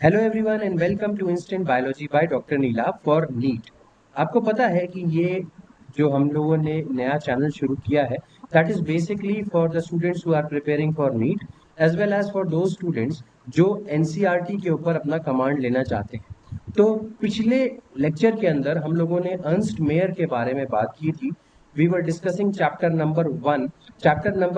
Hello everyone and welcome to instant biology by doctor Neela for NEET. आपको पता है कि ये जो हम लोगों ने नया चैनल शुरू किया है that is basically for the students who are preparing for NEET as well as for those students जो एनसीईआरटी के ऊपर अपना कमांड लेना चाहते हैं। तो पिछले लेक्चर के अंदर हम लोगों ने अर्न्स्ट मेयर के बारे में बात की थी। We were discussing chapter number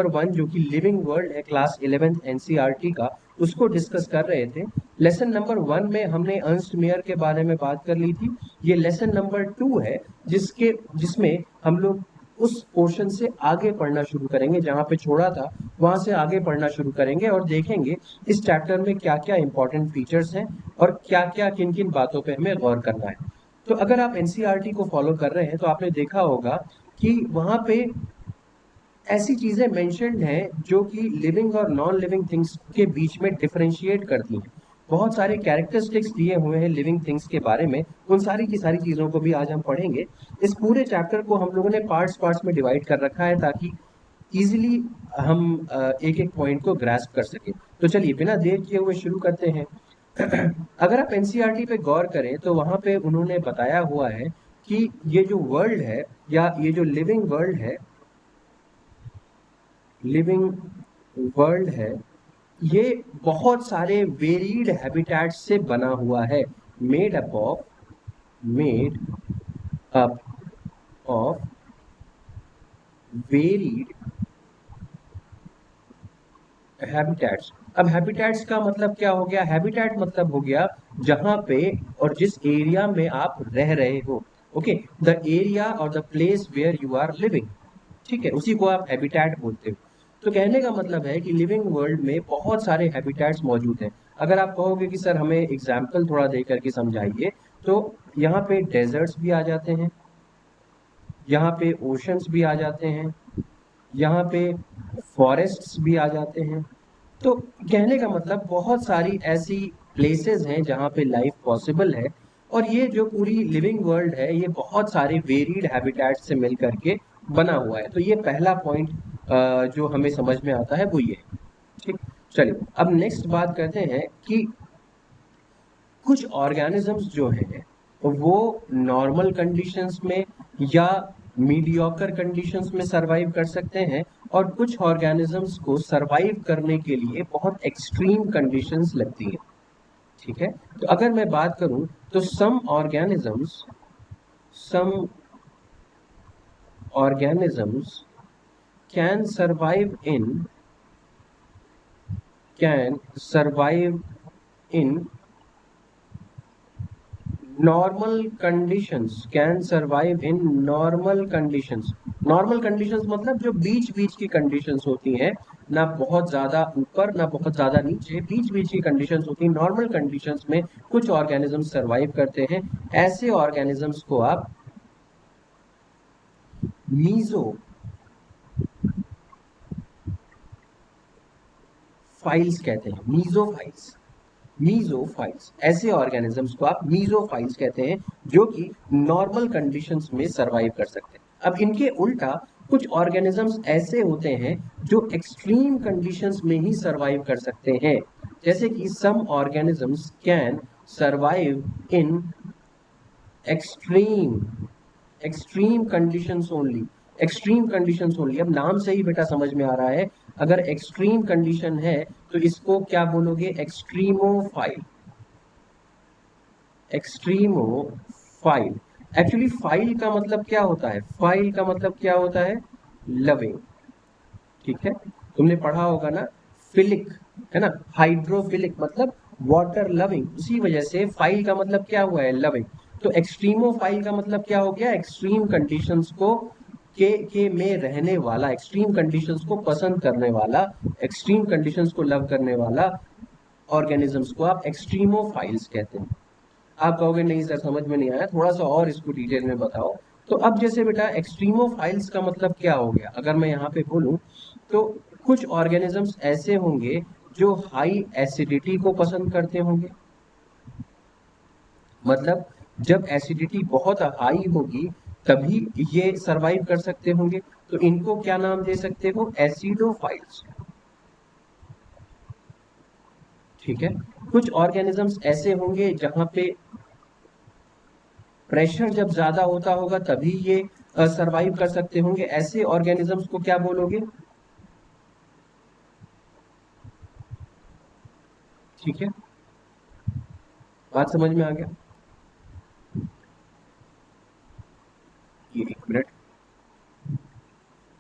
1 जो कि लिविंग वर्ल्ड है क्लास 11th एनसीईआरटी का, उसको डिस्कस कर रहे थे। लेसन नंबर 1 में हमने अर्न्स्ट मेयर के बारे में बात कर ली थी। ये लेसन नंबर 2 है जिसमें हम लोग उस पोर्शन से आगे पढ़ना शुरू करेंगे, जहां पे छोड़ा था वहां से आगे पढ़ना शुरू करेंगे और देखेंगे इस चैप्टर में क्या क्या इंपॉर्टेंट फीचर्स हैं और क्या क्या किन किन बातों पे हमें गौर करना है। तो अगर आप एनसीईआरटी को फॉलो कर रहे हैं तो आपने देखा होगा कि वहां पे ऐसी चीजें मेंशन्ड हैं जो कि लिविंग और नॉन लिविंग थिंग्स के बीच में डिफरेंशिएट करती हैं। बहुत सारे कैरेक्टरिस्टिक्स दिए हुए हैं लिविंग थिंग्स के बारे में, उन सारी की सारी चीजों को भी आज हम पढ़ेंगे। इस पूरे चैप्टर को हम लोगों ने पार्ट्स में डिवाइड कर रखा है ताकि इजीली हम एक एक पॉइंट को ग्रास्प कर सके। तो चलिए बिना देर किए हुए शुरू करते हैं। अगर आप एनसीईआरटी पे गौर करें तो वहां पे उन्होंने बताया हुआ है कि ये जो वर्ल्ड है या ये जो लिविंग वर्ल्ड है ये बहुत सारे वेरीड हैबिटेट्स से बना हुआ है। Made up of varied habitats. अब हैबिटेट्स का मतलब क्या हो गया? हैबिटेट मतलब हो गया जहां पे और जिस एरिया में आप रह रहे हो। ओके, द एरिया और the place where you are living, ठीक है, उसी को आप हैबिटेट बोलते हो। तो कहने का मतलब है कि लिविंग वर्ल्ड में बहुत सारे हैबिटेट्स मौजूद हैं। अगर आप कहोगे कि सर हमें एग्जाम्पल थोड़ा दे करके समझाइए, तो यहाँ पे डेजर्ट्स भी आ जाते हैं, यहाँ पे ओशंस भी आ जाते हैं, यहाँ पे फॉरेस्ट्स भी आ जाते हैं। तो कहने का मतलब बहुत सारी ऐसी प्लेसेस हैं जहाँ पे लाइफ पॉसिबल है। और ये जो पूरी लिविंग वर्ल्ड है ये बहुत सारे वेरीड हैबिटेट से मिल करके बना हुआ है। तो ये पहला पॉइंट जो हमें समझ में आता है वो ये है। ठीक, चलिए अब नेक्स्ट बात करते हैं कि कुछ ऑर्गेनिजम्स जो हैं वो नॉर्मल कंडीशंस में या मीडियोकर कंडीशंस में सरवाइव कर सकते हैं और कुछ ऑर्गेनिजम्स को सरवाइव करने के लिए बहुत एक्सट्रीम कंडीशंस लगती हैं। ठीक है, तो अगर मैं बात करूं तो some organisms can survive in normal conditions. Normal conditions मतलब जो बीच बीच की कंडीशंस होती हैं, ना बहुत ज्यादा ऊपर ना बहुत ज्यादा नीचे, बीच बीच की कंडीशंस होती हैं। नॉर्मल कंडीशंस में कुछ ऑर्गेनिजम्स सरवाइव करते हैं। ऐसे ऑर्गेनिजम्स को आप मीजोफाइल्स कहते हैं। मीजोफाइल्स, ऐसे ऑर्गेनिजम्स को आप मीजोफाइल्स कहते हैं जो कि नॉर्मल कंडीशंस में सरवाइव कर सकते हैं। अब इनके उल्टा कुछ ऑर्गेनिजम्स ऐसे होते हैं जो एक्सट्रीम कंडीशंस में ही सरवाइव कर सकते हैं। जैसे कि some organisms can survive in extreme extreme conditions only. Extreme conditions only, अब नाम से ही बेटा समझ में आ रहा है, अगर एक्सट्रीम कंडीशन है तो इसको क्या बोलोगे? एक्सट्रीमोफाइल। एक्चुअली फाइल का मतलब क्या होता है? फाइल का मतलब क्या होता है? लविंग। ठीक है, तुमने पढ़ा होगा ना, फिलिक है ना, हाइड्रोफिलिक मतलब वाटर लविंग, उसी वजह से फाइल का मतलब क्या हुआ है? लविंग। तो एक्सट्रीमोफाइल का मतलब क्या हो गया? एक्सट्रीम कंडीशंस को के में रहने वाला, एक्सट्रीम कंडीशंस को पसंद करने वाला, एक्सट्रीम कंडीशंस को लव करने वाला ऑर्गेनिजम्स को आप एक्सट्रीमोफाइल्स कहते हैं। आप कहोगे नहीं सर समझ में नहीं आया, थोड़ा सा और इसको डिटेल में बताओ। तो अब जैसे बेटा एक्सट्रीमोफाइल्स का मतलब क्या हो गया, अगर मैं यहाँ पे बोलूं तो कुछ ऑर्गेनिजम्स ऐसे होंगे जो हाई एसिडिटी को पसंद करते होंगे। मतलब जब एसिडिटी बहुत हाई होगी तभी ये सरवाइव कर सकते होंगे। तो इनको क्या नाम दे सकते हो? एसिडोफाइल्स। ठीक है, कुछ ऑर्गेनिजम्स ऐसे होंगे जहां पे प्रेशर जब ज्यादा होता होगा तभी ये सरवाइव कर सकते होंगे। ऐसे ऑर्गेनिजम्स को क्या बोलोगे? ठीक है, बात समझ में आ गया? ये एक मिनट,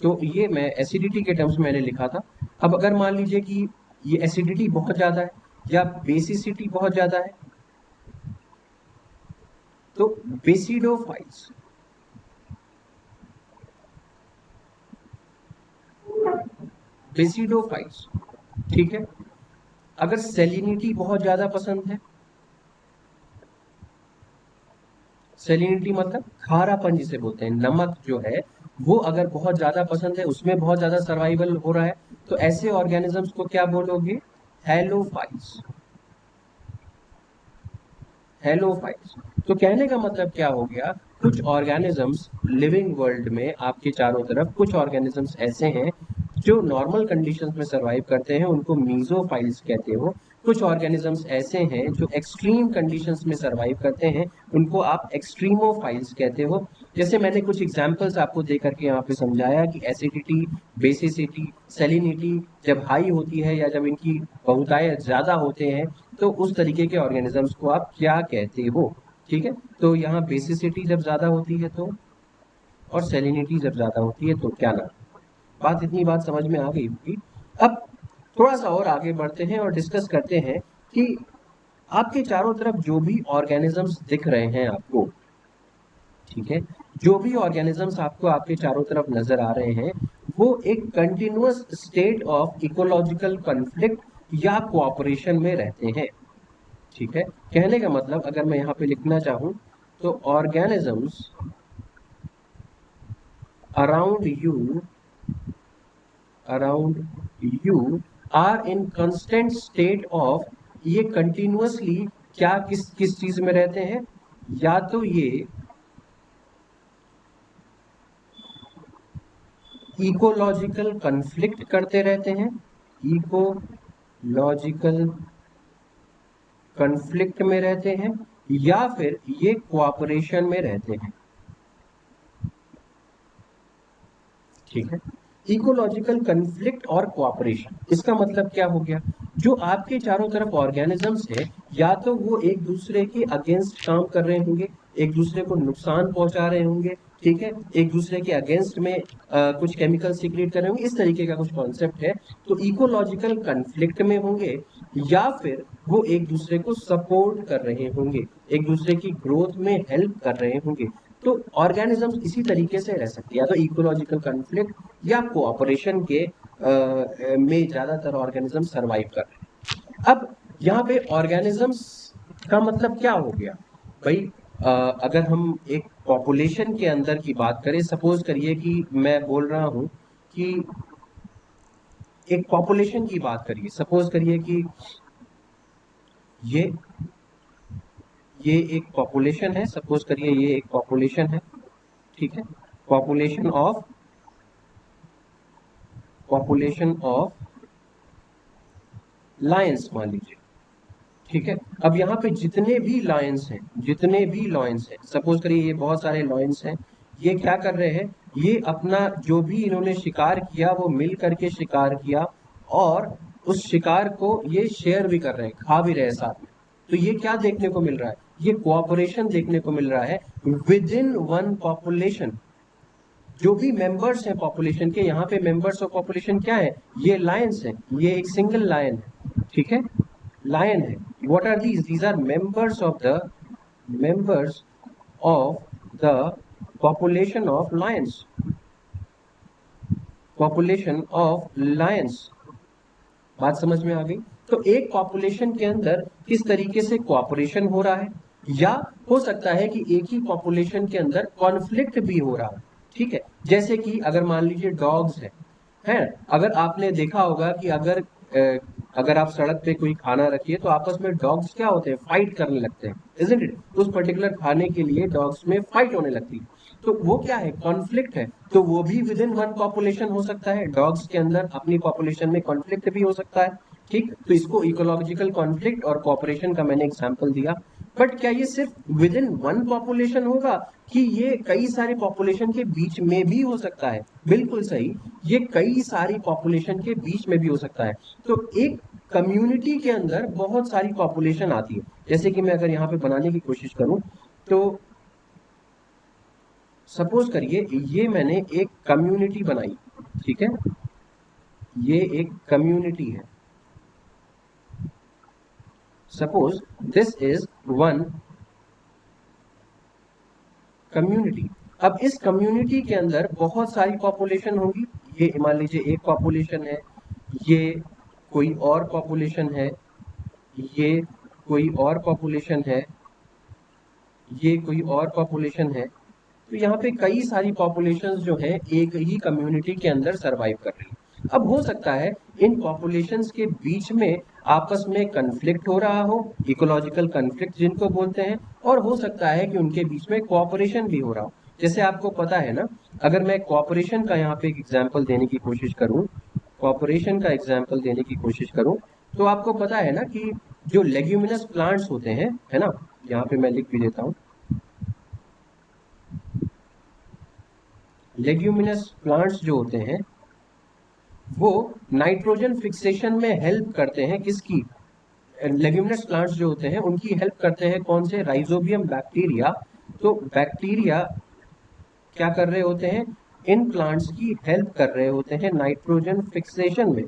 तो ये मैं एसिडिटी के टर्म्स में मैंने लिखा था। अब अगर मान लीजिए कि ये एसिडिटी बहुत ज्यादा है या बेसिसिटी बहुत ज्यादा है, तो बेसिडोफाइल्स, बेसिडोफाइल्स, ठीक है। अगर सेलिनिटी बहुत ज्यादा पसंद है, सेलिनिटी मतलब खारापन जिसे बोलते हैं, नमक जो है वो अगर बहुत ज्यादा पसंद है, उसमें बहुत ज्यादा सर्वाइवल हो रहा है, तो ऐसे ऑर्गेनिजम्स को क्या बोलोगे? Halophiles, halophytes. तो कहने का मतलब क्या हो गया, कुछ ऑर्गेनिजम्स लिविंग वर्ल्ड में आपके चारों तरफ, कुछ ऑर्गेनिजम्स ऐसे हैं जो नॉर्मल कंडीशंस में सरवाइव करते हैं, उनको मीजोफाइल्स कहते हो। कुछ ऑर्गेनिजम्स ऐसे हैं जो एक्सट्रीम कंडीशंस में सरवाइव करते हैं, उनको आप एक्सट्रीमोफाइल्स कहते हो। जैसे मैंने कुछ एग्जांपल्स आपको दे करके यहाँ पे समझाया कि एसिडिटी, बेसिसिटी, सेलिनिटी जब हाई होती है या जब इनकी बहुतायत ज्यादा होते हैं, तो उस तरीके के ऑर्गेनिजम्स को आप क्या कहते हो? ठीक है, तो यहाँ बेसिसिटी जब ज्यादा होती है तो, और सेलिनिटी जब ज्यादा होती है तो क्या नाम? बात, इतनी बात समझ में आ गई होगी। अब थोड़ा सा और आगे बढ़ते हैं और डिस्कस करते हैं कि आपके चारों तरफ जो भी ऑर्गेनिजम्स दिख रहे हैं आपको, ठीक है, जो भी ऑर्गेनिजम्स आपको आपके चारों तरफ नजर आ रहे हैं, वो एक continuous state of ecological conflict या कोऑपरेशन में रहते हैं। ठीक है, कहने का मतलब अगर मैं यहाँ पे लिखना चाहूं तो organisms around you, around you are in constant state of, ये कंटिन्यूअसली क्या किस किस चीज में रहते हैं? या तो ये इकोलॉजिकल कन्फ्लिक्ट करते रहते हैं, इकोलॉजिकल कन्फ्लिक्ट में रहते हैं, या फिर ये कोऑपरेशन में रहते हैं। ठीक है, इकोलॉजिकल कन्फ्लिक्ट और कोऑपरेशन, इसका मतलब क्या हो गया? जो आपके चारों तरफ ऑर्गेनिजम्स है, या तो वो एक दूसरे के अगेंस्ट काम कर रहे होंगे, एक दूसरे को नुकसान पहुंचा रहे होंगे, ठीक है, एक दूसरे के अगेंस्ट में कुछ केमिकल सीक्रेट कर रहे होंगे, इस तरीके का कुछ कॉन्सेप्ट है। तो इकोलॉजिकल कन्फ्लिक्ट में होंगे, या फिर वो एक दूसरे को सपोर्ट कर रहे होंगे, एक दूसरे की ग्रोथ में हेल्प कर रहे होंगे। तो ऑर्गेनिजम्स इसी तरीके से रह सकते हैं, या तो इकोलॉजिकल कन्फ्लिक्ट या कोऑपरेशन के में ज्यादातर ऑर्गेनिज्म सरवाइव कर रहे हैं। अब यहाँ पे ऑर्गेनिजम्स का मतलब क्या हो गया भाई? अगर हम एक पॉपुलेशन के अंदर की बात करें, सपोज करिए कि मैं बोल रहा हूं कि एक पॉपुलेशन की बात करिए, सपोज करिए कि ये ये एक पॉपुलेशन है, सपोज करिए ये एक पॉपुलेशन है, ठीक है, population of, population of Lions मान लीजिए। ठीक है, अब यहाँ पे जितने भी लायंस हैं, जितने भी लॉयंस हैं, सपोज करिए ये बहुत सारे लॉयंस हैं, ये क्या कर रहे हैं? ये अपना जो भी इन्होंने शिकार किया वो मिल करके शिकार किया, और उस शिकार को ये शेयर भी कर रहे हैं, खा भी रहे हैं साथ में। तो ये क्या देखने को मिल रहा है? ये कोऑपरेशन देखने को मिल रहा है विद इन वन पॉपुलेशन। जो भी मेंबर्स हैं पॉपुलेशन के, यहाँ पे मेंबर्स ऑफ पॉपुलेशन क्या है? ये लायंस है, ये एक सिंगल लायन है, ठीक है, लायन है। What are these? These are members of the, members of the population of lions, population of lions. बात समझ में आ गई? तो एक पॉपुलेशन के अंदर किस तरीके से कोऑपरेशन हो रहा है, या हो सकता है कि एक ही पॉपुलेशन के अंदर कॉन्फ्लिक्ट भी हो रहा है। ठीक है, जैसे कि अगर मान लीजिए डॉग्स हैं, अगर आपने देखा होगा कि अगर आप सड़क पे कोई खाना रखिए तो आपस में डॉग्स क्या होते हैं? फाइट करने लगते हैं, इजंट इट? उस पर्टिकुलर खाने के लिए डॉग्स में फाइट होने लगती है, तो वो क्या है? कॉन्फ्लिक्ट है। तो वो भी विद इन वन पॉपुलेशन हो सकता है, डॉग्स के अंदर अपनी पॉपुलेशन में कॉन्फ्लिक्ट भी हो सकता है। ठीक, तो इसको इकोलॉजिकल कॉन्फ्लिक्ट और कॉपरेशन का मैंने एग्जांपल दिया। बट क्या ये सिर्फ विद इन वन पॉपुलेशन होगा कि ये कई सारी पॉपुलेशन के बीच में भी हो सकता है? बिल्कुल सही, ये कई सारी पॉपुलेशन के बीच में भी हो सकता है। तो एक कम्युनिटी के अंदर बहुत सारी पॉपुलेशन आती है। जैसे कि मैं अगर यहाँ पे बनाने की कोशिश करूं तो सपोज करिए ये मैंने एक कम्युनिटी बनाई, ठीक है, ये एक कम्युनिटी है। Suppose this is one community. अब इस कम्युनिटी के अंदर बहुत सारी पॉपुलेशन होंगी। ये मान लीजिए एक पॉपुलेशन है, ये कोई और पॉपुलेशन है, ये कोई और पॉपुलेशन है, ये कोई और पॉपुलेशन है। तो यहाँ पे कई सारी पॉपुलेशंस जो है एक ही कम्युनिटी के अंदर सरवाइव कर रही है। अब हो सकता है इन पॉपुलेशंस के बीच में आपस में कन्फ्लिक्ट हो रहा हो, इकोलॉजिकल कन्फ्लिक्ट जिनको बोलते हैं, और हो सकता है कि उनके बीच में कोऑपरेशन भी हो रहा हो। जैसे आपको पता है ना, अगर मैं कोऑपरेशन का यहाँ पे एक एग्जाम्पल देने की कोशिश करूँ, कोऑपरेशन का एग्जाम्पल देने की कोशिश करूँ, तो आपको पता है ना कि जो लेग्यूमिनस प्लांट्स होते हैं, है ना, यहाँ पे मैं लिख भी देता हूँ, लेग्यूमिनस प्लांट्स जो होते हैं वो नाइट्रोजन फिक्सेशन में हेल्प करते हैं। किसकी? लेग्यूमिनस प्लांट्स जो होते हैं उनकी हेल्प करते हैं कौन से? Rhizobium bacteria. तो बैक्टीरिया क्या कर रहे होते हैं? इन प्लांट्स की हेल्प कर रहे होते हैं नाइट्रोजन फिक्सेशन में।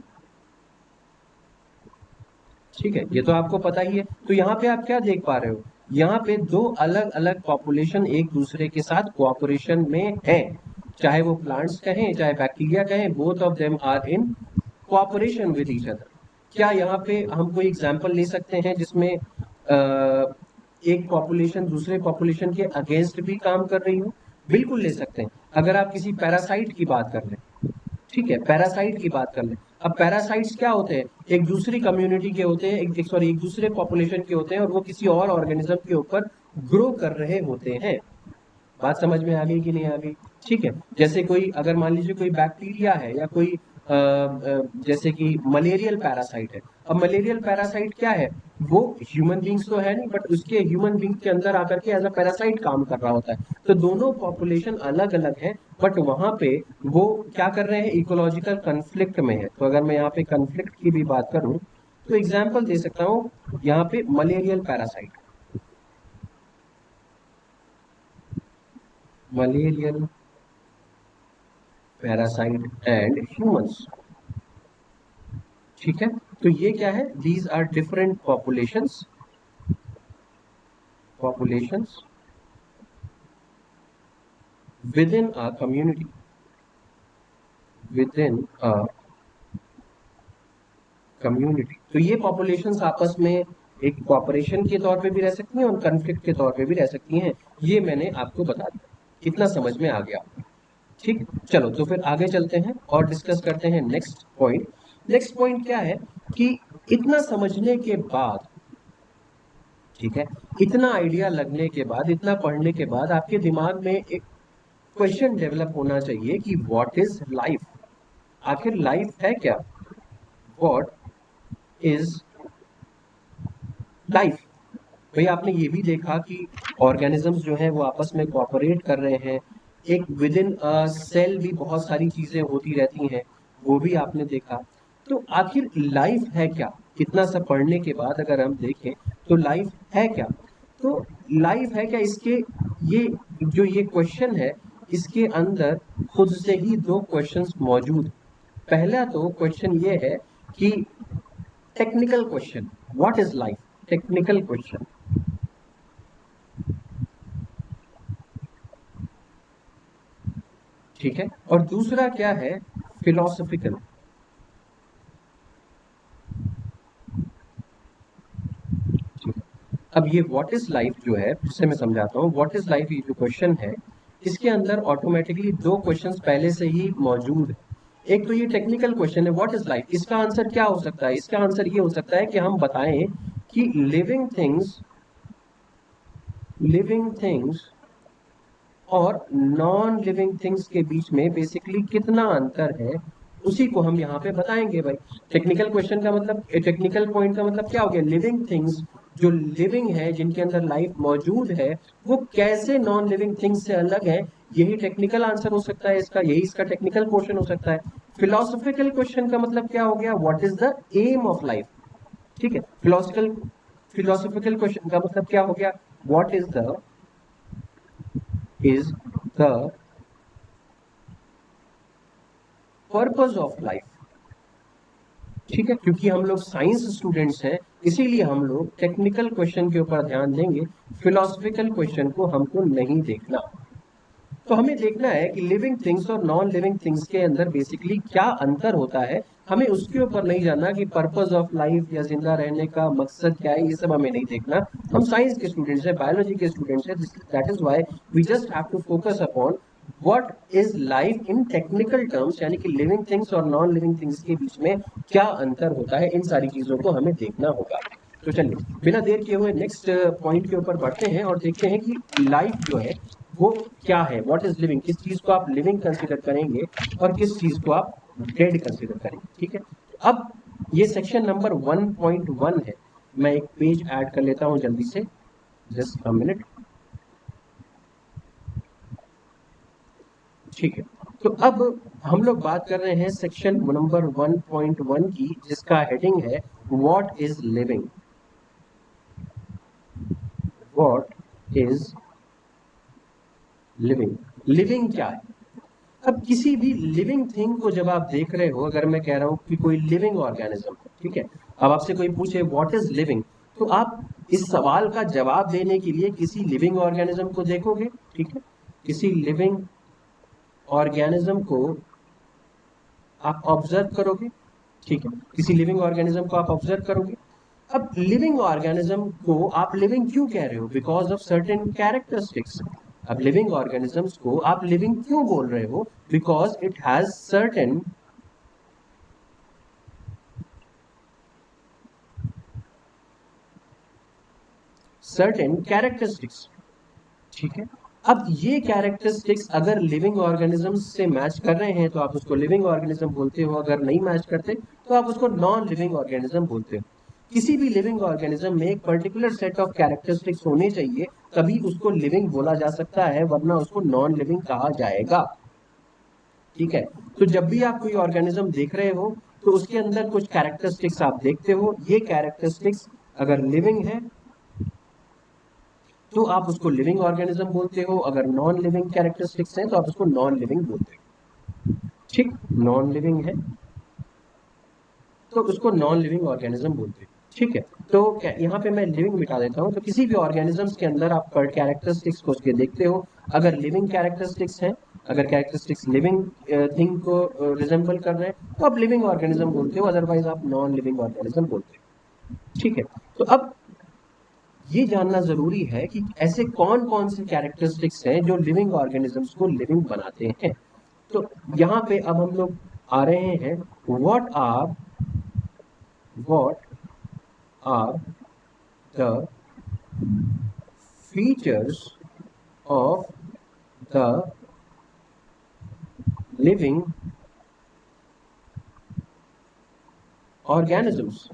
ठीक है, ये तो आपको पता ही है। तो यहाँ पे आप क्या देख पा रहे हो? यहाँ पे दो अलग अलग पॉपुलेशन एक दूसरे के साथ कोऑपरेशन में है। चाहे वो प्लांट्स कहें चाहे बैक्टीरिया कहें, both of them are in cooperation with each other. क्या यहाँ पे हम कोई एग्जांपल ले सकते हैं जिसमें एक पॉपुलेशन दूसरे पॉपुलेशन के अगेंस्ट भी काम कर रही हो? बिल्कुल ले सकते हैं। अगर आप किसी पैरासाइट की बात कर लें, ठीक है, पैरासाइट की बात कर लें। अब पैरासाइट्स क्या होते हैं? एक दूसरी कम्युनिटी के होते हैं, एक दूसरे पॉपुलेशन के होते हैं, और वो किसी और ऑर्गेनिज्म के ऊपर ग्रो कर रहे होते हैं। बात समझ में आ गई कि नहीं आ गई? ठीक है, जैसे कोई अगर मान लीजिए कोई बैक्टीरिया है या कोई जैसे कि मलेरियल पैरासाइट है। अब मलेरियल पैरासाइट क्या है? वो ह्यूमन बींग्स तो है नहीं, बट उसके ह्यूमन बींग्स के अंदर आकर के एज अ पैरासाइट काम कर रहा होता है। तो दोनों पॉपुलेशन अलग अलग है, बट वहां पे वो क्या कर रहे हैं? इकोलॉजिकल कंफ्लिक्ट में है। तो अगर मैं यहाँ पे कंफ्लिक्ट की भी बात करूं तो एग्जाम्पल दे सकता हूँ यहाँ पे malarial parasite, malarial parasite and humans. ठीक है, तो ये क्या है? These are different populations, populations within a community, within a community. तो ये पॉपुलेशंस आपस में एक कॉपरेशन के तौर पे भी रह सकती हैं और कन्फ्लिक्ट के तौर पे भी रह सकती हैं। ये मैंने आपको बता दिया, कितना समझ में आ गया? ठीक, चलो तो फिर आगे चलते हैं और डिस्कस करते हैं नेक्स्ट पॉइंट। नेक्स्ट पॉइंट क्या है कि इतना समझने के बाद, ठीक है, इतना आइडिया लगने के बाद, इतना पढ़ने के बाद आपके दिमाग में एक क्वेश्चन डेवलप होना चाहिए कि व्हाट इज लाइफ? आखिर लाइफ है क्या? What is life? भाई आपने ये भी देखा कि ऑर्गेनिजम्स जो है वो आपस में कोऑपरेट कर रहे हैं। एक विद इन अ सेल भी बहुत सारी चीजें होती रहती हैं, वो भी आपने देखा। तो आखिर लाइफ है क्या? इतना सब पढ़ने के बाद अगर हम देखें तो लाइफ है क्या? तो लाइफ है क्या, इसके ये जो ये क्वेश्चन है, इसके अंदर खुद से ही दो क्वेश्चंस मौजूद। पहला तो क्वेश्चन ये है कि technical question, what is life? Technical question, ठीक है, और दूसरा क्या है? फिलोसफिकल। अब ये व्हाट इज लाइफ जो है, जिससे मैं समझाता हूँ, व्हाट इज लाइफ ये जो क्वेश्चन है, इसके अंदर ऑटोमेटिकली दो क्वेश्चंस पहले से ही मौजूद है। एक तो ये टेक्निकल क्वेश्चन है व्हाट इज लाइफ, इसका आंसर क्या हो सकता है? इसका आंसर ये हो सकता है कि हम बताएं कि लिविंग थिंग्स और नॉन लिविंग थिंग्स के बीच में बेसिकली कितना अंतर है, उसी को हम यहाँ पे बताएंगे भाई। टेक्निकल क्वेश्चन का मतलब, टेक्निकल पॉइंट का मतलब क्या हो गया, लिविंग थिंग्स जो लिविंग है, जिनके अंदर लाइफ मौजूद है, वो कैसे नॉन लिविंग थिंग्स से अलग है, यही टेक्निकल आंसर हो सकता है इसका, यही इसका टेक्निकल क्वेश्चन हो सकता है। फिलोसॉफिकल क्वेश्चन का मतलब क्या हो गया, what is the aim of life. ठीक है, फिलोसॉफिकल क्वेश्चन का मतलब क्या हो गया, what is the purpose of life. ठीक है, क्योंकि हम लोग साइंस स्टूडेंट्स हैं, इसीलिए हम लोग टेक्निकल क्वेश्चन के ऊपर ध्यान देंगे, फिलोसॉफिकल क्वेश्चन को हमको नहीं देखना। तो हमें देखना है कि लिविंग थिंग्स और नॉन लिविंग थिंग्स के अंदर बेसिकली क्या अंतर होता है, हमें उसके ऊपर नहीं जानना कि पर्पस ऑफ लाइफ या जिंदा रहने का मकसद क्या है, ये सब हमें नहीं देखना। हम साइंस के स्टूडेंट्स हैं, बायोलॉजी के स्टूडेंट्स हैं, that is why we just have to focus upon what is life in technical terms, यानी कि लिविंग थिंग्स और नॉन लिविंग थिंग्स के बीच में क्या अंतर होता है, इन सारी चीजों को हमें देखना होगा। तो चलिए बिना देर किए हुए नेक्स्ट पॉइंट के ऊपर बढ़ते हैं और देखते हैं कि लाइफ जो है वो क्या है, व्हाट इज लिविंग, किस चीज को आप लिविंग कंसीडर करेंगे और किस चीज को आप डेड कंसीडर करेंगे। ठीक है, अब ये सेक्शन नंबर 1.1 है। मैं एक पेज ऐड कर लेता हूं जल्दी से, जस्ट अ मिनट। ठीक है, तो अब हम लोग बात कर रहे हैं सेक्शन नंबर 1.1 की, जिसका हेडिंग है what is living. What is living, living क्या है। अब किसी भी लिविंग थिंग को जब आप देख रहे हो, अगर मैं कह रहा हूं कि कोई लिविंग ऑर्गेनिज्म, ठीक है, अब आपसे कोई पूछे व्हाट इज लिविंग, तो आप इस सवाल का जवाब देने के लिए किसी लिविंग ऑर्गेनिज्म को देखोगे। ठीक है, किसी लिविंग ऑर्गेनिज्म को आप ऑब्जर्व करोगे। ठीक है, किसी लिविंग ऑर्गेनिज्म को आप ऑब्जर्व करोगे। अब लिविंग ऑर्गेनिज्म को आप लिविंग क्यों कह रहे हो, बिकॉज ऑफ सर्टेन कैरेक्टरिस्टिक्स। अब लिविंग ऑर्गेनिजम्स को आप लिविंग क्यों बोल रहे हो, because it has certain characteristics. ठीक है, अब ये कैरेक्टरिस्टिक्स अगर लिविंग ऑर्गेनिजम्स से मैच कर रहे हैं तो आप उसको लिविंग ऑर्गेनिज्म बोलते हो, अगर नहीं मैच करते तो आप उसको नॉन लिविंग ऑर्गेनिज्म बोलते हो। किसी भी लिविंग ऑर्गेनिज्म में एक पर्टिकुलर सेट ऑफ कैरेक्टरिस्टिक्स होने चाहिए, तभी उसको लिविंग बोला जा सकता है, वरना उसको नॉन लिविंग कहा जाएगा। ठीक है, तो जब भी आप कोई ऑर्गेनिज्म देख रहे हो तो उसके अंदर कुछ कैरेक्टरिस्टिक्स आप देखते हो, ये कैरेक्टरिस्टिक्स अगर लिविंग है तो आप उसको लिविंग ऑर्गेनिज्म बोलते हो, अगर नॉन लिविंग कैरेक्टरिस्टिक्स हैं तो आप उसको नॉन लिविंग बोलते हो। ठीक, नॉन लिविंग है तो उसको नॉन लिविंग ऑर्गेनिज्म बोलते हैं। ठीक है, तो यहाँ पे मैं लिविंग मिटा देता हूँ। तो किसी भी ऑर्गेनिजम्स के अंदर आप कैरेक्टरिस्टिक्स को उसके देखते हो, अगर लिविंग कैरेक्टरिस्टिक्स हैं, अगर कैरेक्टरिस्टिक्स लिविंग थिंग को रिजेंबल कर रहे हैं तो आप लिविंग ऑर्गेनिज्म बोलते हो, अदरवाइज आप नॉन लिविंग ऑर्गेनिज्म बोलते हो। ठीक है, तो अब ये जानना जरूरी है कि ऐसे कौन कौन से कैरेक्टरिस्टिक्स हैं जो लिविंग ऑर्गेनिजम्स को लिविंग बनाते हैं। तो यहाँ पे अब हम लोग आ रहे हैं, what are the features of the living organisms.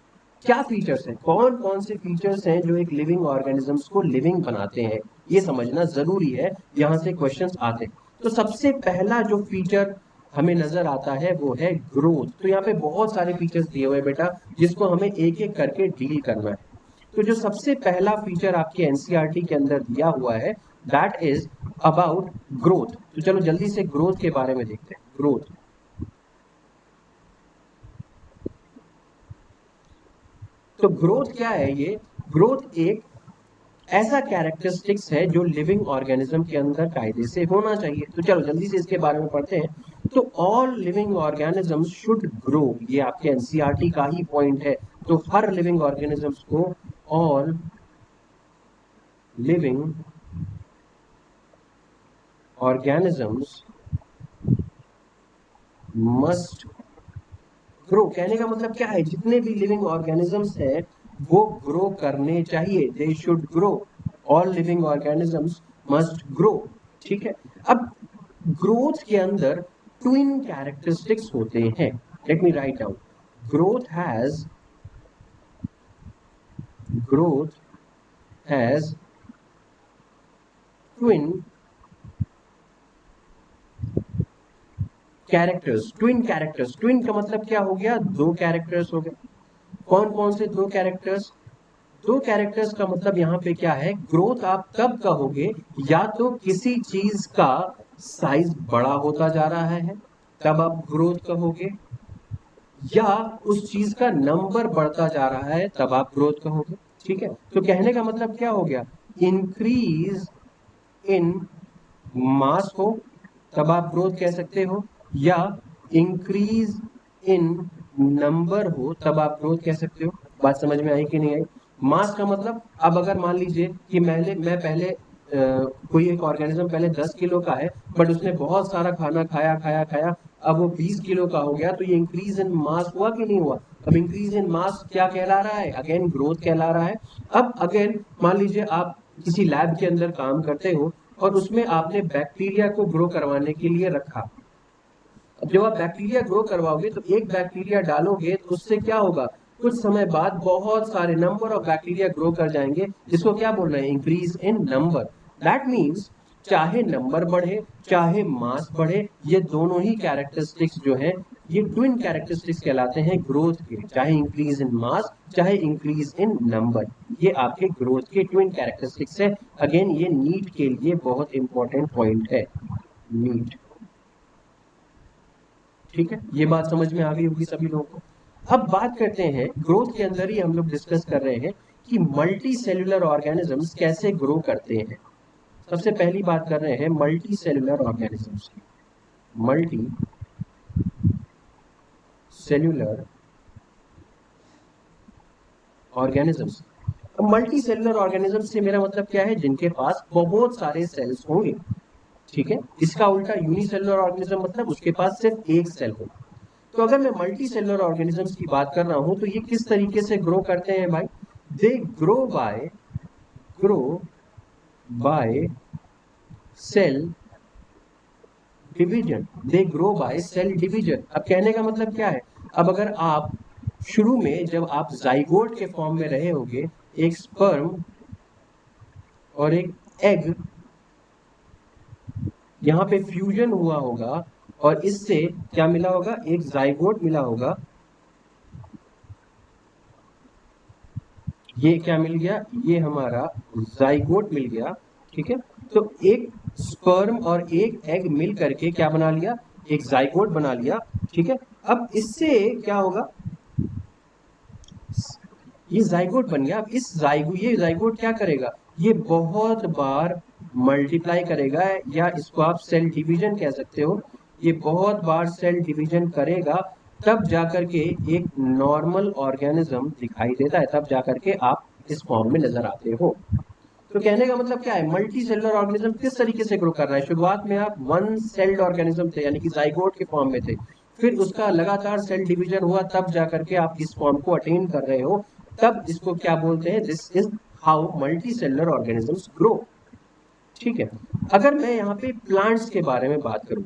क्या फीचर्स हैं, कौन कौन से फीचर्स हैं जो एक लिविंग ऑर्गेनिजम्स को लिविंग बनाते हैं, ये समझना जरूरी है, यहां से क्वेश्चंस आते हैं। तो सबसे पहला जो फीचर हमें नजर आता है वो है ग्रोथ। तो यहाँ पे बहुत सारे फीचर्स दिए हुए हैं बेटा, जिसको हमें एक एक करके डील करना है। तो जो सबसे पहला फीचर आपके एनसीईआरटी के अंदर दिया हुआ है, दैट इज अबाउट ग्रोथ। तो चलो जल्दी से ग्रोथ के बारे में देखते हैं। ग्रोथ, तो ग्रोथ क्या है, ये ग्रोथ एक ऐसा कैरेक्टरिस्टिक्स है जो लिविंग ऑर्गेनिज्म के अंदर कायदे से होना चाहिए। तो चलो जल्दी से इसके बारे में पढ़ते हैं। तो all living organisms should grow, ये आपके एनसीईआरटी का ही पॉइंट है। तो हर लिविंग ऑर्गेनिजम्स को, all living organisms must grow, कहने का मतलब क्या है, जितने भी लिविंग ऑर्गेनिजम्स हैं वो ग्रो करने चाहिए, they should grow, all living organisms must grow. ठीक है, अब ग्रोथ के अंदर ट्विन कैरेक्टरिस्टिक्स होते हैं। Let me write down, growth has twin characters. Twin का मतलब क्या हो गया, दो कैरेक्टर्स हो गए। कौन कौन से दो कैरेक्टर्स? दो कैरेक्टर्स का मतलब यहाँ पे क्या है, ग्रोथ आप तब कहोगे या तो किसी चीज का साइज बड़ा होता जा रहा है तब आप ग्रोथ कहोगे, या उस चीज का नंबर बढ़ता जा रहा है तब आप ग्रोथ कहोगे। ठीक है, तो कहने का मतलब क्या हो गया, इंक्रीज इन मास हो तब आप ग्रोथ कह सकते हो, या इंक्रीज इन नंबर हो तब आप ग्रोथ कह सकते हो। बात समझ में आई कि नहीं आई? मास का मतलब, अब अगर मान लीजिए कि मैं पहले कोई एक ऑर्गेनिज्म पहले 10 किलो का है, बट उसने बहुत सारा खाना खाया खाया खाया, अब वो 20 किलो का हो गया, तो ये इंक्रीज इन मास हुआ कि नहीं हुआ? अब इंक्रीज इन मास क्या कहला रहा है, अगेन ग्रोथ कहला रहा है। अब अगेन मान लीजिए आप किसी लैब के अंदर काम करते हो और उसमें आपने बैक्टीरिया को ग्रो करवाने के लिए रखा। अब जब आप बैक्टीरिया ग्रो करवाओगे तो एक बैक्टीरिया डालोगे तो उससे क्या होगा, कुछ समय बाद बहुत सारे नंबर ऑफ बैक्टीरिया ग्रो कर जाएंगे, जिसको क्या बोल रहे हैं, increase in number. That means चाहे नंबर बढ़े चाहे मास बढ़े, ये दोनों ही कैरेक्टरिस्टिक्स जो हैं ये ट्विन कैरेक्टरिस्टिक्स कहलाते हैं ग्रोथ के, चाहे इंक्रीज इन मास चाहे इंक्रीज इन नंबर, ये आपके ग्रोथ के ट्विन कैरेक्टरिस्टिक्स है। अगेन ये नीट के लिए बहुत इंपॉर्टेंट पॉइंट है, नीट। ठीक है, ये बात समझ में आ गई होगी सभी लोगों को। अब बात करते हैं, ग्रोथ के अंदर ही हम लोग डिस्कस कर रहे हैं कि मल्टी सेल्यूलर ऑर्गेनिजम्स कैसे ग्रो करते हैं। सबसे पहली बात कर रहे हैं मल्टी सेल्यूलर ऑर्गेनिजम्स की। Multi cellular organisms. अब मल्टी सेल्यूलर ऑर्गेनिजम्स से मेरा मतलब क्या है, जिनके पास बहुत सारे सेल्स होंगे। ठीक है, इसका उल्टा यूनिसेलुलर ऑर्गेनिज्म मतलब उसके पास सिर्फ एक सेल हो। तो अगर मैं मल्टी सेलुलर ऑर्गेनिजम्स की बात कर रहा हूं तो ये किस तरीके से ग्रो करते हैं भाई, they grow by cell division, they grow by cell division. अब कहने का मतलब क्या है, अब अगर आप शुरू में जब आप जाइगोट के फॉर्म में रहे होगे, एक स्पर्म और एक एग, यहाँ पे फ्यूजन हुआ होगा और इससे क्या मिला होगा, एक जाइगोट मिला होगा। ये क्या मिल गया, ये हमारा जाइगोट मिल गया। ठीक है, तो एक स्पर्म और एक एग मिल करके क्या बना लिया, एक जाइगोट बना लिया। ठीक है, अब इससे क्या होगा, ये जाइगोट बन गया। अब ये जाइगोट क्या करेगा, ये बहुत बार मल्टीप्लाई करेगा, या इसको आप सेल डिवीजन कह सकते हो। ये बहुत बार सेल डिवीजन करेगा, तब जाकर के एक नॉर्मल ऑर्गेनिज्म दिखाई देता है, तब जाकर के आप इस फॉर्म में नजर आते हो। तो कहने का मतलब क्या है, मल्टी सेलुलर ऑर्गेनिज्म किस तरीके से ग्रो कर रहा है, शुरुआत में आप वन सेल्ड ऑर्गेनिज्म थे, यानी कि जाइगोट के फॉर्म में थे, फिर उसका लगातार सेल डिवीजन हुआ, तब जाकर के आप इस फॉर्म को अटेन कर रहे हो, तब इसको क्या बोलते हैं, this is how multi cellular organisms grow. ठीक है, अगर मैं यहाँ पे प्लांट्स के बारे में बात करूं,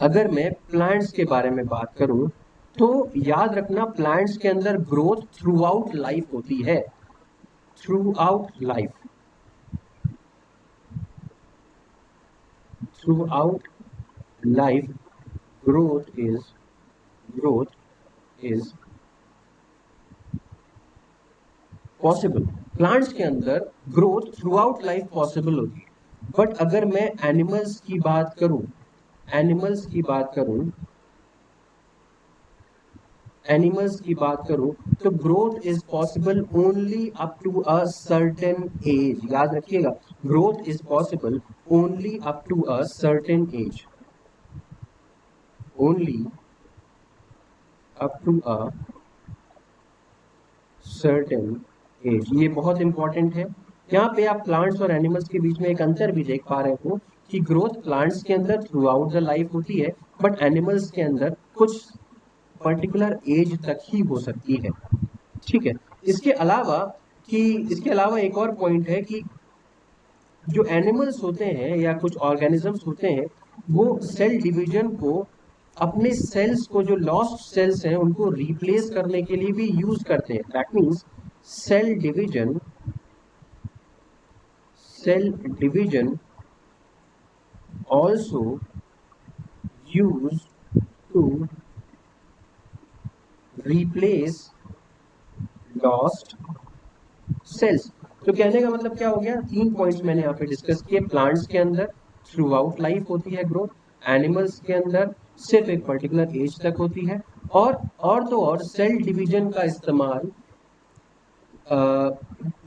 अगर मैं प्लांट्स के बारे में बात करूं तो याद रखना, प्लांट्स के अंदर ग्रोथ थ्रू आउट लाइफ होती है, through out life, throughout life growth is possible। Plants के अंदर growth through out life possible होगी। बट अगर मैं एनिमल्स की बात करूं, एनिमल्स की बात करूं एनिमल्स की बात करूं तो growth is possible only up to a certain age. याद रखिएगा, growth is possible only up to a certain age, only up to a certain age. ये बहुत इंपॉर्टेंट है। यहाँ पे आप प्लांट्स और एनिमल्स के बीच में एक अंतर भी देख पा रहे हो कि ग्रोथ प्लांट्स के अंदर थ्रू आउट द लाइफ होती है, बट एनिमल्स के अंदर कुछ पर्टिकुलर एज तक ही हो सकती है। ठीक है, इसके अलावा इसके अलावा एक और पॉइंट है कि जो एनिमल्स होते हैं या कुछ ऑर्गेनिजम्स होते हैं, वो सेल डिवीजन को अपने सेल्स को, जो लॉस्ट सेल्स हैं उनको रिप्लेस करने के लिए भी यूज करते हैं। That means cell division also used to replace lost cells। तो कहने का मतलब क्या हो गया, 3 पॉइंट्स मैंने यहाँ पे डिस्कस किए। प्लांट्स के अंदर थ्रू आउट लाइफ होती है ग्रोथ, एनिमल्स के अंदर सिर्फ एक पर्टिकुलर एज तक होती है, और तो और सेल डिवीजन का इस्तेमाल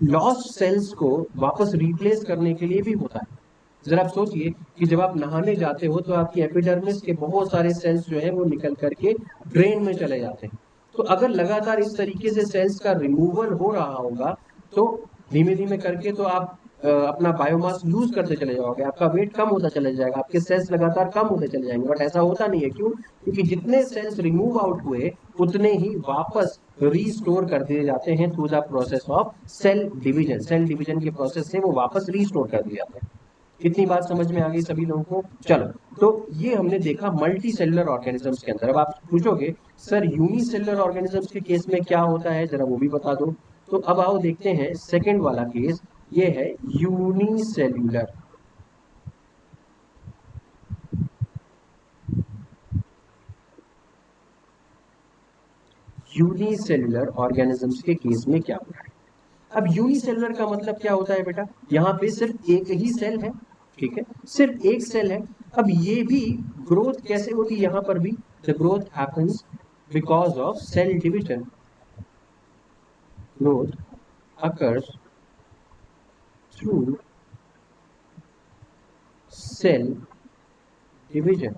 लॉस्ट सेल्स को वापस रिप्लेस करने के लिए भी होता है। जरा आप सोचिए कि जब आप नहाने जाते हो तो आपकी एपिडर्मिस के बहुत सारे सेल्स जो है वो निकल करके ड्रेन में चले जाते हैं। तो अगर लगातार इस तरीके से सेल्स का रिमूवल हो रहा होगा तो धीमे धीमे करके तो आप अपना बायोमास लूज करते चले जाओगे, आपका वेट कम होता चला जाएगा, आपके सेल्स लगातार कम होते चले जाएंगे। बट ऐसा होता नहीं है। क्यों? क्योंकि जितने सेल्स रिमूव आउट हुए उतने ही वापस रीस्टोर कर दिए जाते हैं through the process of cell division. Cell division के प्रोसेस से वो वापस रीस्टोर कर दिए जाते हैं। इतनी बात समझ में आ गई सभी लोगों को? चलो, तो ये हमने देखा मल्टी सेलुलर ऑर्गेनिजम्स के अंदर। अब आप पूछोगे सर यूनिसेलुलर ऑर्गेनिजम्स के केस में क्या होता है, जरा वो भी बता दो। तो अब आओ देखते हैं सेकंड वाला केस, ये है यूनिसेलुलर। यूनिसेलुलर ऑर्गेनिजम्स के केस में क्या होता है? अब यूनिसेलुलर का मतलब क्या होता है बेटा, यहाँ पे सिर्फ एक ही सेल है, ठीक है, सिर्फ एक सेल है। अब ये भी ग्रोथ कैसे होती है, यहाँ पर भी the growth happens because of cell division. Growth occurs through cell division.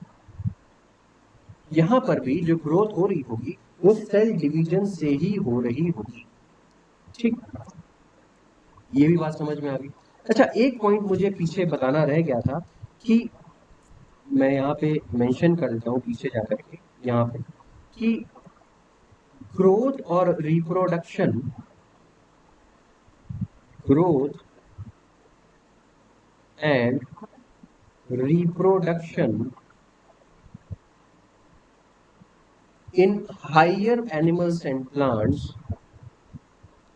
यहाँ पर भी जो ग्रोथ हो रही होगी वो सेल डिवीजन से ही हो रही होगी, ठीक। ये भी बात समझ में आ गई। अच्छा, एक पॉइंट मुझे पीछे बताना रह गया था कि मैं यहाँ पे मेंशन कर देता हूँ पीछे जाकर के, यहाँ पे कि ग्रोथ और reproduction, growth and reproduction in higher animals and plants,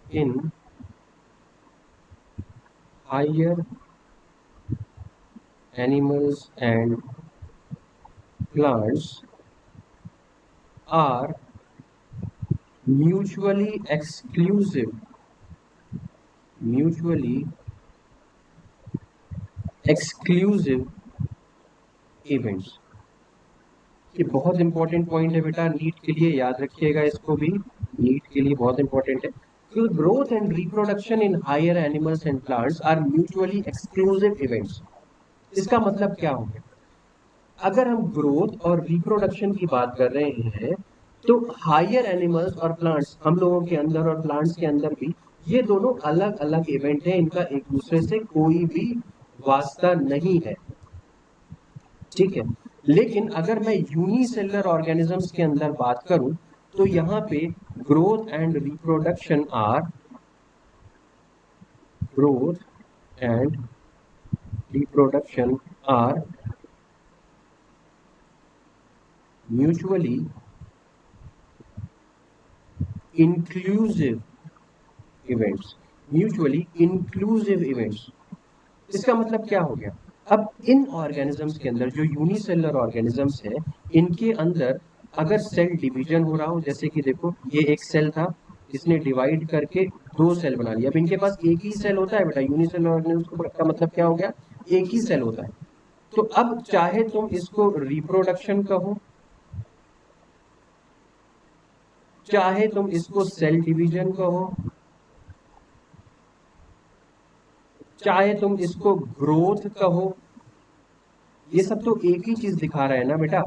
in higher animals and plants are mutually exclusive events। ये बहुत इंपॉर्टेंट पॉइंट है बेटा, नीट के लिए याद रखिएगा, इसको भी नीट के लिए बहुत इंपॉर्टेंट है। Growth and reproduction in higher animals and plants are mutually exclusive events. इसका मतलब क्या हो गया, अगर हम ग्रोथ और रिप्रोडक्शन की बात कर रहे हैं तो हायर एनिमल्स और प्लांट्स, हम लोगों के अंदर और प्लांट्स के अंदर भी, ये दोनों अलग अलग इवेंट है, इनका एक दूसरे से कोई भी वास्ता नहीं है, ठीक है। लेकिन अगर मैं यूनिसेलुलर ऑर्गेनिजम्स के अंदर बात करूं तो यहां पे growth and reproduction are mutually inclusive events. इसका मतलब क्या हो गया, अब इन ऑर्गेनिजम्स के अंदर जो यूनिसेलुलर ऑर्गेनिजम्स है, इनके अंदर अगर सेल डिवीजन हो रहा हो, जैसे कि देखो ये एक सेल था, इसने डिवाइड करके 2 सेल बना लिया। अब इनके पास एक ही सेल होता है बेटा, यूनिसेलुलर ऑर्गेनिज्म का मतलब क्या हो गया, एक ही सेल होता है। तो अब चाहे तुम इसको रिप्रोडक्शन कहो, चाहे तुम इसको सेल डिवीजन कहो, चाहे तुम इसको ग्रोथ कहो, ये सब तो एक ही चीज दिखा रहा है ना बेटा।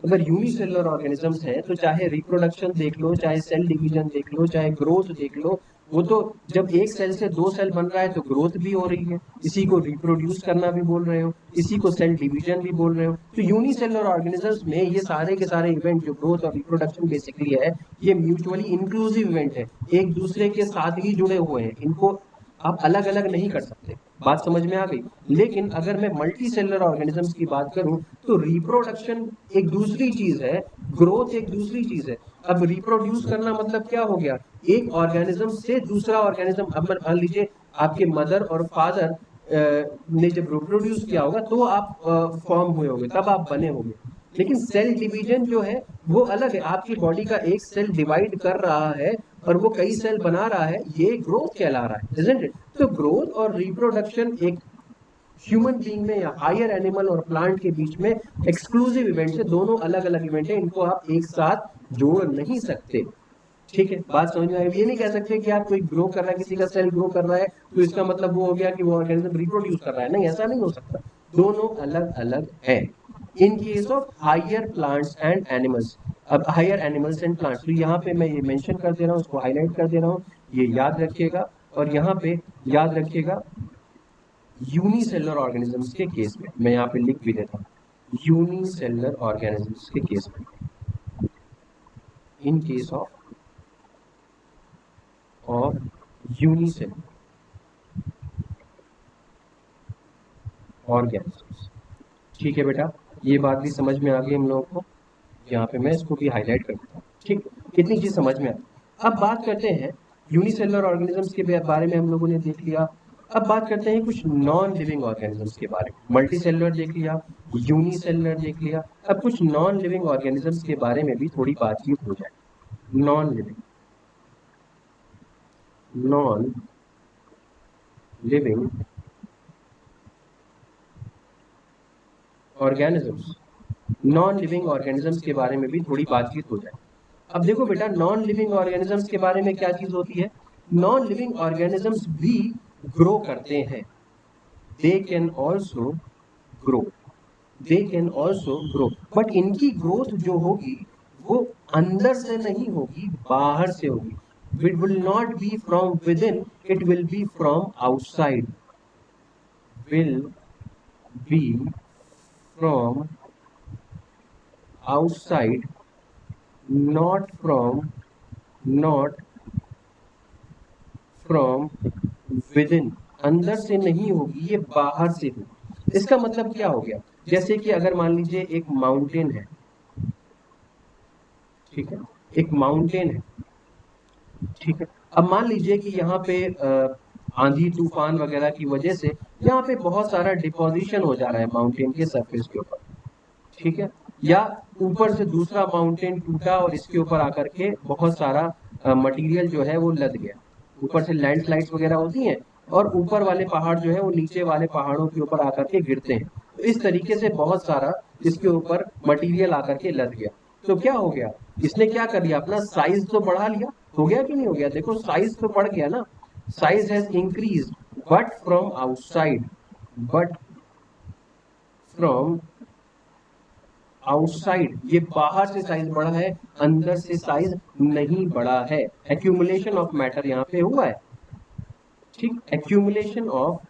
अगर यूनिसेलुलर ऑर्गेनिजम्स है तो चाहे रिप्रोडक्शन देख लो, चाहे सेल डिवीजन देख लो, चाहे ग्रोथ देख लो, वो तो जब एक सेल से 2 सेल बन रहा है तो ग्रोथ भी हो रही है, इसी को रिप्रोड्यूस करना भी बोल रहे हो, इसी को सेल डिवीजन भी बोल रहे हो। तो यूनिसेलुलर ऑर्गेनिजम्स में ये सारे के सारे इवेंट जो ग्रोथ और रिप्रोडक्शन बेसिकली है, ये म्यूचुअली इंक्लूसिव इवेंट है, एक दूसरे के साथ ही जुड़े हुए हैं। इनको आप अलग अलग नहीं कर सकते, बात समझ में आ गई। लेकिन अगर मैं मल्टी सेलुलर ऑर्गेनिजम्स की बात करूं तो रिप्रोडक्शन एक दूसरी चीज है, ग्रोथ एक दूसरी चीज है। अब रिप्रोड्यूस करना मतलब क्या हो गया, एक ऑर्गेनिज्म से दूसरा ऑर्गेनिज्म, अब मान लीजिए आपके मदर और फादर ने जब रिप्रोड्यूस किया होगा तो आप फॉर्म हुए होंगे, तब आप बने होंगे। लेकिन सेल डिवीजन जो है वो अलग है, आपकी बॉडी का एक सेल डिवाइड कर रहा है और वो कई सेल बना रहा है, ये ग्रोथ कहला रहा है, isn't it? तो ग्रोथ और रिप्रोडक्शन एक ह्यूमन बीइंग में या हायर एनिमल और प्लांट के बीच में एक्सक्लूसिव इवेंट है, दोनों अलग अलग इवेंट है, इनको आप एक साथ जोड़ नहीं सकते। ठीक है, बात समझ में आई। ये नहीं कह सकते कि आप कोई ग्रो कर रहा है, किसी का सेल ग्रो कर रहा है तो इसका मतलब वो हो गया कि वो ऑर्गेनिज्म रिप्रोड्यूस कर रहा है, नहीं, ऐसा नहीं हो सकता, दोनों अलग अलग है। In case of higher plants and animals, अब हायर एनिमल्स एंड प्लांट्स, तो यहाँ पे मैं ये मेंशन कर दे रहा हूँ, उसको हाईलाइट कर दे रहा हूँ, ये याद रखिएगा। और यहाँ पे याद रखिएगा यूनिसेलुलर ऑर्गेनिजम्स के केस में, मैं यहाँ पे लिख भी देता हूँ, यूनिसेलुलर ऑर्गेनिजम्स के केस में, इन केस ऑफ यूनिसेलुलर ऑर्गेनिजम्स। ठीक है बेटा, ये बात भी समझ में आ गई हम लोगों को, यहाँ पे मैं इसको भी हाईलाइट कर देता हूँ। ठीक, कितनी चीज समझ में आ गई। अब बात करते हैं यूनिसेलुलर ऑर्गेनिजम्स के बारे में हम लोगों ने देख लिया। अब बात करते हैं कुछ नॉन लिविंग ऑर्गेनिजम्स के बारे में। मल्टी सेलुलर देख लिया, यूनिसेलुलर देख लिया, अब कुछ नॉन लिविंग ऑर्गेनिजम्स के बारे में भी थोड़ी बातचीत हो जाए। Non living, non living organisms, non living organisms के बारे में भी थोड़ी बातचीत हो जाए। अब देखो बेटा, नॉन लिविंग ऑर्गेनिजम्स के बारे में क्या चीज होती है, नॉन लिविंग ऑर्गेनिजम्स भी ग्रो करते हैं, they can also grow, they can also grow, but इनकी ग्रोथ जो होगी वो अंदर से नहीं होगी, बाहर से होगी। It will not be from with in, it will be from outside, will be from outside, not from, not from with in, अंदर से नहीं होगी, ये बाहर से होगी। इसका मतलब क्या हो गया, जैसे कि अगर मान लीजिए एक माउंटेन है, ठीक है, एक माउंटेन है, ठीक है, अब मान लीजिए कि यहाँ पे आंधी तूफान वगैरह की वजह से यहाँ पे बहुत सारा डिपोजिशन हो जा रहा है माउंटेन के सरफेस के ऊपर, ठीक है, या ऊपर से दूसरा माउंटेन टूटा और इसके ऊपर आकर के बहुत सारा मटेरियल जो है वो लद गया, ऊपर से लैंडस्लाइड्स वगैरह होती हैं और ऊपर वाले पहाड़ जो है वो नीचे वाले पहाड़ों के ऊपर आकर के गिरते हैं, तो इस तरीके से बहुत सारा इसके ऊपर मटेरियल आकर के लद गया। तो क्या हो गया, इसने क्या कर लिया, अपना साइज तो बढ़ा लिया, हो गया कि नहीं हो गया, देखो साइज तो बढ़ गया ना, size has increase, but from outside, but from outside, ये बाहर से साइज बढ़ा है, अंदर से साइज नहीं बढ़ा है, एक्यूमुलेशन ऑफ मैटर यहाँ पे हुआ है। ठीक, एक्यूमुलेशन ऑफ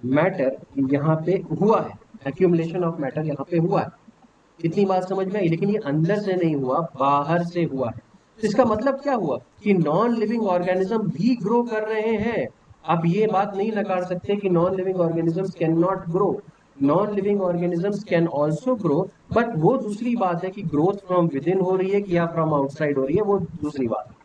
मैटर यहाँ पे हुआ है, एक्यूमुलेशन ऑफ मैटर यहाँ पे हुआ है, इतनी बात समझ में आई। लेकिन ये अंदर से नहीं हुआ, बाहर से हुआ है। तो इसका मतलब क्या हुआ कि नॉन लिविंग ऑर्गेनिज्म भी ग्रो कर रहे हैं। आप ये बात नहीं नकार सकते कि non living organisms can not grow, non living organisms can also grow, but वो दूसरी बात है कि ग्रोथ फ्रॉम विद इन हो रही है कि या फ्रॉम आउटसाइड हो रही है, वो दूसरी बात है।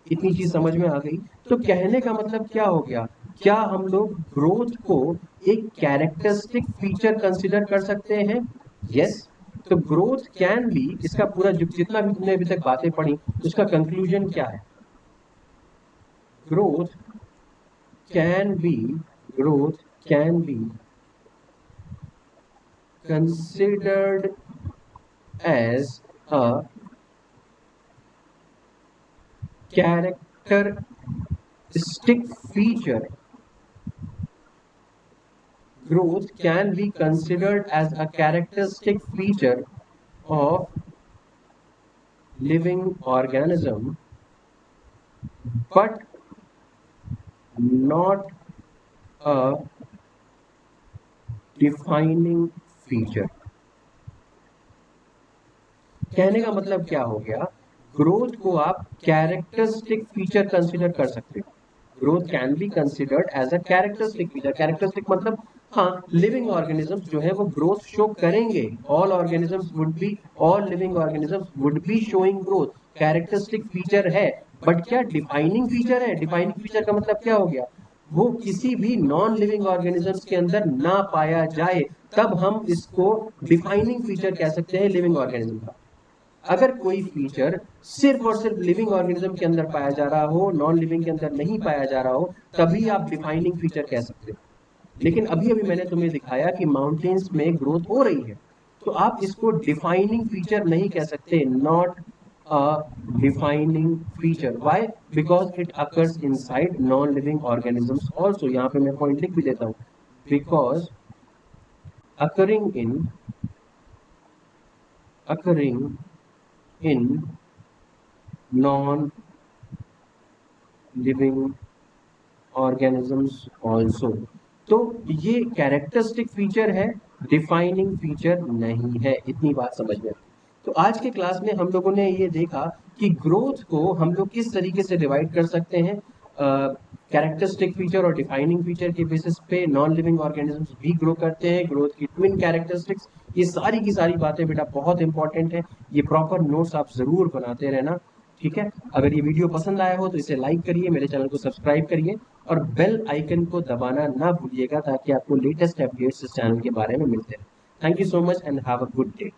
इतनी चीज समझ में आ गई। तो कहने का मतलब क्या हो गया, क्या हम लोग ग्रोथ को एक कैरेक्टरिस्टिक फीचर कंसिडर कर सकते हैं, यस। तो ग्रोथ कैन बी, इसका पूरा जितना भी तुमने अभी तक बातें पढ़ी उसका कंक्लूजन क्या है, growth can B, growth can be considered as a characteristic feature, growth can be considered as a characteristic feature of living organism, but not a defining feature। कहने का मतलब क्या हो गया, ग्रोथ को आप कैरेक्टरिस्टिक फीचर कंसिडर कर सकते हो। Growth can be considered as a characteristic feature. Characteristic मतलब हाँ, लिविंग ऑर्गेनिजम्स जो है वो ग्रोथ शो करेंगे। All living organisms would be showing growth. Characteristic feature है, बट क्या डिफाइनिंग फीचर है? डिफाइनिंग फीचर का मतलब क्या हो गया, वो किसी भी नॉन लिविंग ऑर्गेनिजम्स के अंदर ना पाया जाए, तब हम इसको डिफाइनिंग फीचर कह सकते हैं लिविंग ऑर्गेनिज्म का। अगर कोई फीचर सिर्फ और सिर्फ लिविंग ऑर्गेनिज्म के अंदर पाया जा रहा हो, नॉन लिविंग के अंदर नहीं पाया जा रहा हो, तभी आप डिफाइनिंग फीचर कह सकते हो। लेकिन अभी अभी मैंने तुम्हें दिखाया कि माउंटेन्स में ग्रोथ हो रही है, तो आप इसको डिफाइनिंग फीचर नहीं कह सकते। Not a defining feature. Why? Because it occurs inside non living organisms also. यहाँ पे मैं पॉइंट लिख भी देता हूँ, because occurring in non living organisms also. तो ये कैरेक्टरिस्टिक फीचर है, डिफाइनिंग फीचर नहीं है। इतनी बात समझ में। तो आज के क्लास में हम लोगों ने ये देखा कि ग्रोथ को हम लोग किस तरीके से डिवाइड कर सकते हैं। कैरेक्टरिस्टिक फीचर और डिफाइनिंग फीचर के बेसिस पे नॉन लिविंग ऑर्गेनिजम्स भी ग्रो करते हैं। ग्रोथ की ट्विन कैरेक्टरिस्टिक्स, ये सारी की सारी बातें बेटा बहुत इंपॉर्टेंट है। ये प्रॉपर नोट्स आप जरूर बनाते रहना, ठीक है। अगर ये वीडियो पसंद आया हो तो इसे लाइक करिए, मेरे चैनल को सब्सक्राइब करिए और बेल आइकन को दबाना ना भूलिएगा, ताकि आपको लेटेस्ट अपडेट्स इस चैनल के बारे में मिलते रहे। Thank you so much and have a good day.